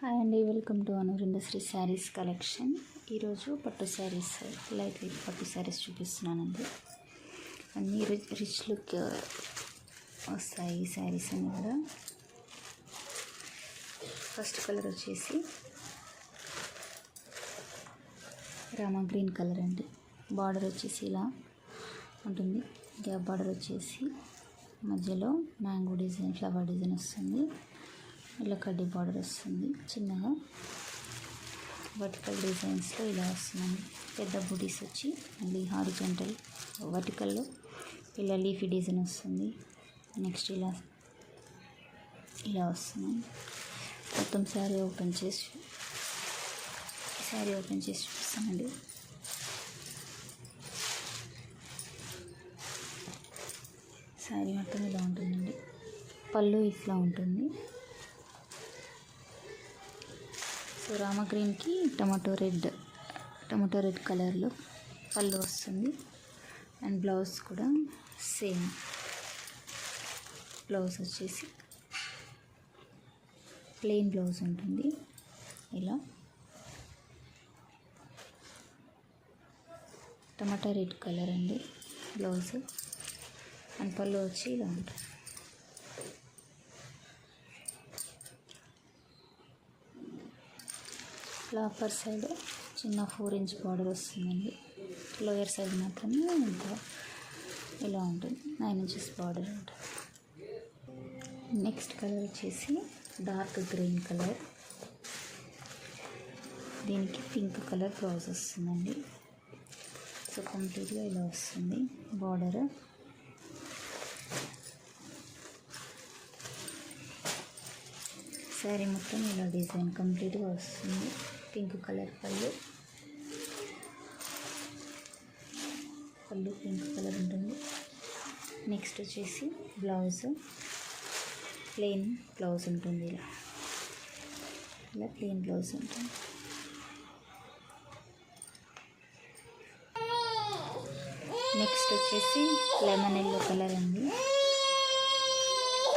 Hi అండి, welcome to Anur industry saris collection. ఈరోజు పట్టు శారీస్, లైట్ వెయిట్ పట్టు శారీస్ చూపిస్తున్నానండి. అన్నీ రిచ్ లుక్ వస్తాయి ఈ శారీస్ అన్నీ కూడా. ఫస్ట్ కలర్ వచ్చేసి రామా గ్రీన్ కలర్ అండి. బార్డర్ వచ్చేసి ఇలా ఉంటుంది. గ్యాప్ బార్డర్ వచ్చేసి మధ్యలో మ్యాంగో డిజైన్, ఫ్లవర్ డిజైన్ వస్తుంది. ఇలా కడ్డీ బార్డర్ వస్తుంది. చిన్నగా వర్టికల్ డిజైన్స్లో ఇలా వస్తుందండి. పెద్ద బూటీస్ వచ్చి మళ్ళీ హారిజాంటల్ వర్టికల్లో ఇలా లీఫీ డిజైన్ వస్తుంది. నెక్స్ట్ ఇలా వస్తుంది. మొత్తం శారీ ఓపెన్ చేసి చూపిస్తానండి. శారీ మొత్తం ఇలా ఉంటుందండి. పళ్ళు ఇట్లా ఉంటుంది. సో రామా గ్రీన్కి టమాటో రెడ్ కలర్లో పళ్ళు వస్తుంది. అండ్ బ్లౌజ్ కూడా సేమ్. బ్లౌజ్ వచ్చేసి ప్లెయిన్ బ్లౌజ్ ఉంటుంది. ఇలా టమాటా రెడ్ కలర్ అండి బ్లౌజ్. అండ్ పళ్ళు వచ్చి ఇలా ఉంటుంది. అప్పర్ సైడ్ చిన్న 4 ఇంచ్ బార్డర్ వస్తుందండి. లోయర్ సైడ్ మాత్రమే ఇలా ఉంటుంది. 9 ఇంచెస్ బార్డర్ ఉంటుంది. నెక్స్ట్ కలర్ వచ్చేసి డార్క్ గ్రీన్ కలర్. దీనికి పింక్ కలర్ బ్లౌజ్ వస్తుందండి. సో కంప్లీట్గా ఇలా వస్తుంది బార్డర్. శారీ మొత్తం ఇలా డిజైన్ కంప్లీట్గా వస్తుంది. పింక్ కలర్ పళ్ళు పింక్ కలర్ ఉంటుంది. నెక్స్ట్ వచ్చేసి బ్లౌజ్ ప్లెయిన్ బ్లౌజ్ ఉంటుంది. ఇలా ప్లెయిన్ బ్లౌజ్ ఉంటుంది. నెక్స్ట్ వచ్చేసి లెమన్ ఎల్లో కలర్ అండి.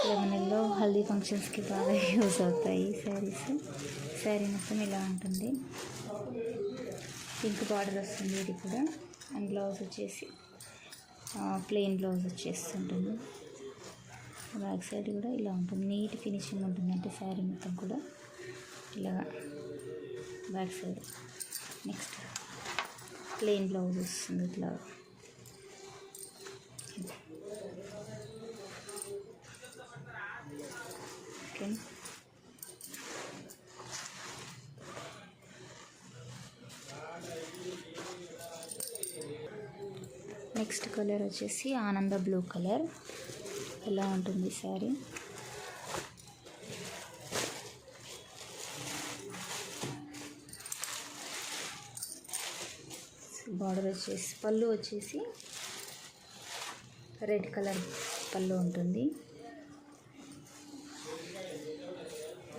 లెమన్ ఎల్లో హల్దీ ఫంక్షన్స్కి బాగా యూజ్ అవుతాయి శారీస్. శారీ మొత్తం ఇలా ఉంటుంది. పింక్ బార్డర్ వస్తుంది ఇది కూడా. అండ్ బ్లౌజ్ వచ్చేసి ప్లెయిన్ బ్లౌజ్ వచ్చేస్తుంటుంది. బ్యాక్ సైడ్ కూడా ఇలా ఉంటుంది. నీట్ ఫినిషింగ్ ఉంటుంది. అంటే శారీ మొత్తం కూడా ఇలా back side. Next plain blouse వస్తుంది ఇట్లా. ఓకే, నెక్స్ట్ కలర్ వచ్చేసి ఆనంద బ్లూ కలర్. ఇలా ఉంటుంది శారీ. బార్డర్ వచ్చేసి పళ్ళు వచ్చేసి రెడ్ కలర్ పళ్ళు ఉంటుంది.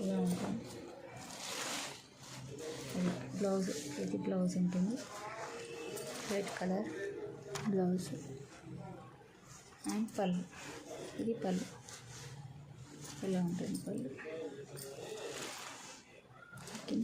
ఇలా ఉంటుంది. ఇది బ్లౌజ్ ఉంటుంది. రెడ్ కలర్ బ్లౌజ్ అండ్ పళ్ళు. ఇది పళ్ళు. ఇలా ఉంటుంది పళ్ళు. ఓకే.